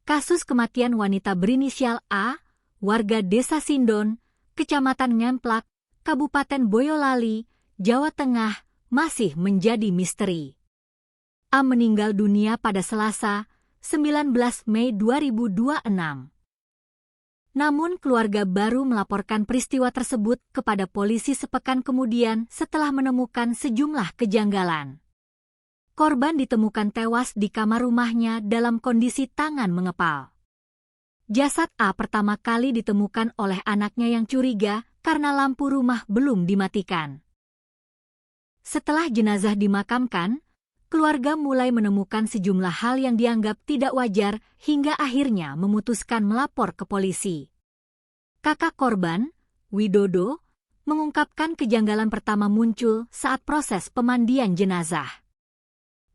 Kasus kematian wanita berinisial A, warga Desa Sindon, Kecamatan Ngemplak, Kabupaten Boyolali, Jawa Tengah, masih menjadi misteri. A meninggal dunia pada Selasa, 19 Mei 2026. Namun keluarga baru melaporkan peristiwa tersebut kepada polisi sepekan kemudian setelah menemukan sejumlah kejanggalan. Korban ditemukan tewas di kamar rumahnya dalam kondisi tangan mengepal. Jasad A pertama kali ditemukan oleh anaknya yang curiga karena lampu rumah belum dimatikan. Setelah jenazah dimakamkan, keluarga mulai menemukan sejumlah hal yang dianggap tidak wajar hingga akhirnya memutuskan melapor ke polisi. Kakak korban, Widodo, mengungkapkan kejanggalan pertama muncul saat proses pemandian jenazah.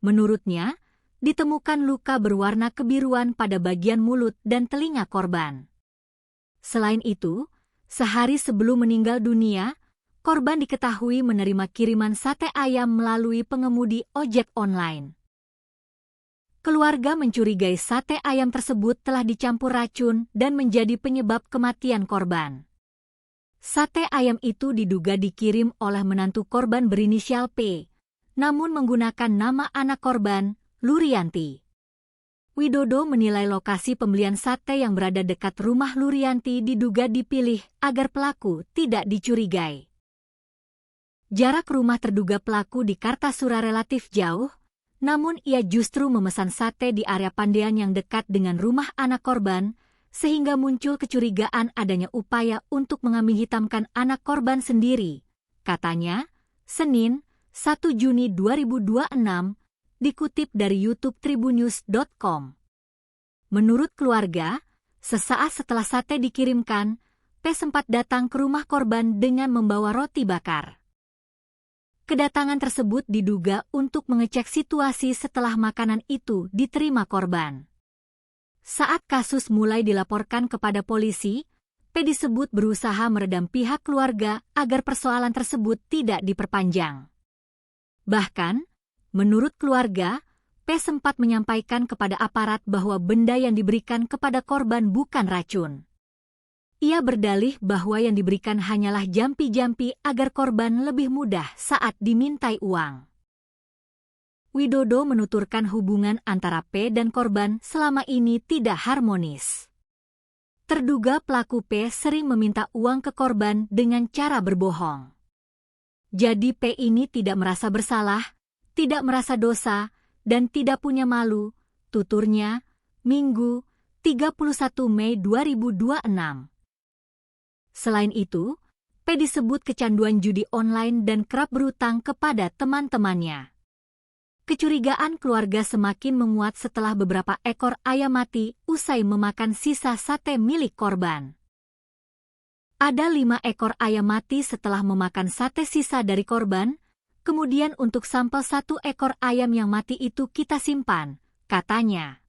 Menurutnya, ditemukan luka berwarna kebiruan pada bagian mulut dan telinga korban. Selain itu, sehari sebelum meninggal dunia, korban diketahui menerima kiriman sate ayam melalui pengemudi ojek online. Keluarga mencurigai sate ayam tersebut telah dicampur racun dan menjadi penyebab kematian korban. Sate ayam itu diduga dikirim oleh menantu korban berinisial P, namun menggunakan nama anak korban, Lurianti. Widodo menilai lokasi pembelian sate yang berada dekat rumah Lurianti diduga dipilih agar pelaku tidak dicurigai. Jarak rumah terduga pelaku di Kartasura relatif jauh, namun ia justru memesan sate di area Pandean yang dekat dengan rumah anak korban, sehingga muncul kecurigaan adanya upaya untuk mengambing hitamkan anak korban sendiri. Katanya, Senin, 1 Juni 2026, dikutip dari YouTube Tribunnews.com. Menurut keluarga, sesaat setelah sate dikirimkan, P sempat datang ke rumah korban dengan membawa roti bakar. Kedatangan tersebut diduga untuk mengecek situasi setelah makanan itu diterima korban. Saat kasus mulai dilaporkan kepada polisi, P disebut berusaha meredam pihak keluarga agar persoalan tersebut tidak diperpanjang. Bahkan, menurut keluarga, P sempat menyampaikan kepada aparat bahwa benda yang diberikan kepada korban bukan racun. Ia berdalih bahwa yang diberikan hanyalah jampi-jampi agar korban lebih mudah saat dimintai uang. Widodo menuturkan hubungan antara P dan korban selama ini tidak harmonis. Terduga pelaku P sering meminta uang ke korban dengan cara berbohong. Jadi P ini tidak merasa bersalah, tidak merasa dosa, dan tidak punya malu, tuturnya, Minggu, 31 Mei 2026. Selain itu, P disebut kecanduan judi online dan kerap berutang kepada teman-temannya. Kecurigaan keluarga semakin menguat setelah beberapa ekor ayam mati usai memakan sisa sate milik korban. Ada 5 ekor ayam mati setelah memakan sate sisa dari korban, kemudian untuk sampel 1 ekor ayam yang mati itu kita simpan, katanya.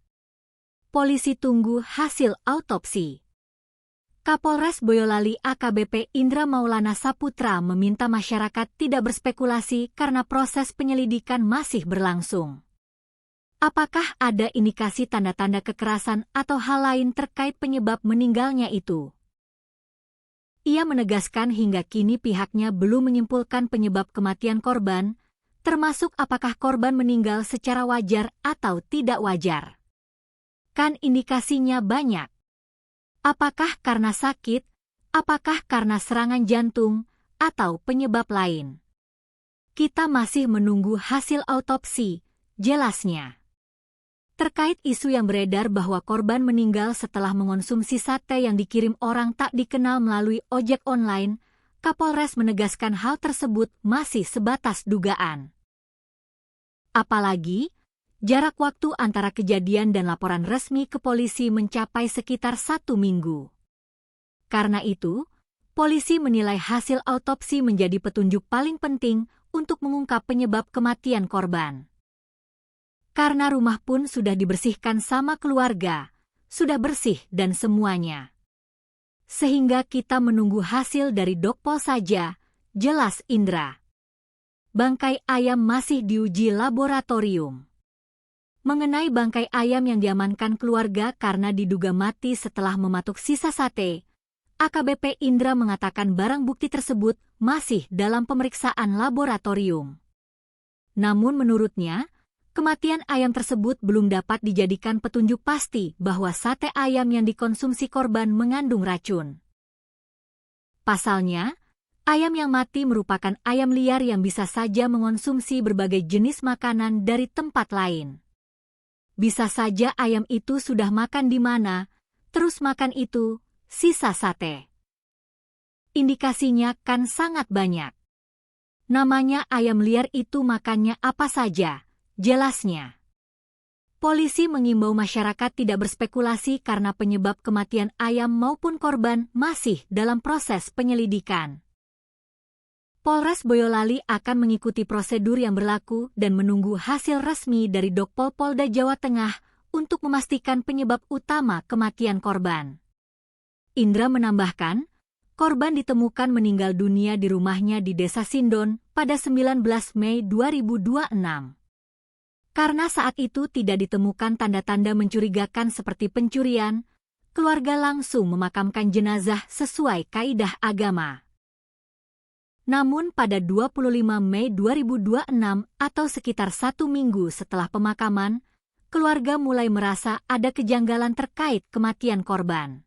Polisi tunggu hasil autopsi. Kapolres Boyolali AKBP Indra Maulana Saputra meminta masyarakat tidak berspekulasi karena proses penyelidikan masih berlangsung. Apakah ada indikasi tanda-tanda kekerasan atau hal lain terkait penyebab meninggalnya itu? Ia menegaskan hingga kini pihaknya belum menyimpulkan penyebab kematian korban, termasuk apakah korban meninggal secara wajar atau tidak wajar. Kan indikasinya banyak. Apakah karena sakit, apakah karena serangan jantung, atau penyebab lain? Kita masih menunggu hasil autopsi, jelasnya. Terkait isu yang beredar bahwa korban meninggal setelah mengonsumsi sate yang dikirim orang tak dikenal melalui ojek online, Kapolres menegaskan hal tersebut masih sebatas dugaan. Apalagi, jarak waktu antara kejadian dan laporan resmi ke polisi mencapai sekitar 1 minggu. Karena itu, polisi menilai hasil autopsi menjadi petunjuk paling penting untuk mengungkap penyebab kematian korban. Karena rumah pun sudah dibersihkan sama keluarga, sudah bersih dan semuanya. Sehingga kita menunggu hasil dari Dokpol saja, jelas Indra. Bangkai ayam masih diuji laboratorium. Mengenai bangkai ayam yang diamankan keluarga karena diduga mati setelah mematuk sisa sate, AKBP Indra mengatakan barang bukti tersebut masih dalam pemeriksaan laboratorium. Namun menurutnya, kematian ayam tersebut belum dapat dijadikan petunjuk pasti bahwa sate ayam yang dikonsumsi korban mengandung racun. Pasalnya, ayam yang mati merupakan ayam liar yang bisa saja mengonsumsi berbagai jenis makanan dari tempat lain. Bisa saja ayam itu sudah makan di mana, terus makan itu, sisa sate. Indikasinya kan sangat banyak. Namanya ayam liar itu makannya apa saja, jelasnya. Polisi mengimbau masyarakat tidak berspekulasi karena penyebab kematian ayam maupun korban masih dalam proses penyelidikan. Polres Boyolali akan mengikuti prosedur yang berlaku dan menunggu hasil resmi dari Dokpol Polda Jawa Tengah untuk memastikan penyebab utama kematian korban. Indra menambahkan, korban ditemukan meninggal dunia di rumahnya di Desa Sindon pada 19 Mei 2026. Karena saat itu tidak ditemukan tanda-tanda mencurigakan seperti pencurian, keluarga langsung memakamkan jenazah sesuai kaidah agama. Namun pada 25 Mei 2026 atau sekitar 1 minggu setelah pemakaman, keluarga mulai merasa ada kejanggalan terkait kematian korban.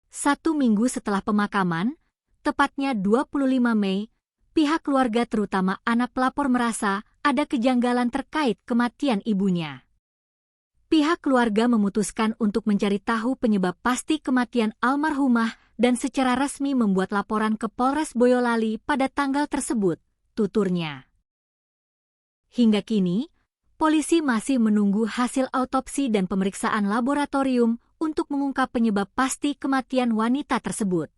1 minggu setelah pemakaman, tepatnya 25 Mei, pihak keluarga terutama anak pelapor merasa ada kejanggalan terkait kematian ibunya. Pihak keluarga memutuskan untuk mencari tahu penyebab pasti kematian almarhumah dan secara resmi membuat laporan ke Polres Boyolali pada tanggal tersebut, tuturnya. Hingga kini, polisi masih menunggu hasil autopsi dan pemeriksaan laboratorium untuk mengungkap penyebab pasti kematian wanita tersebut.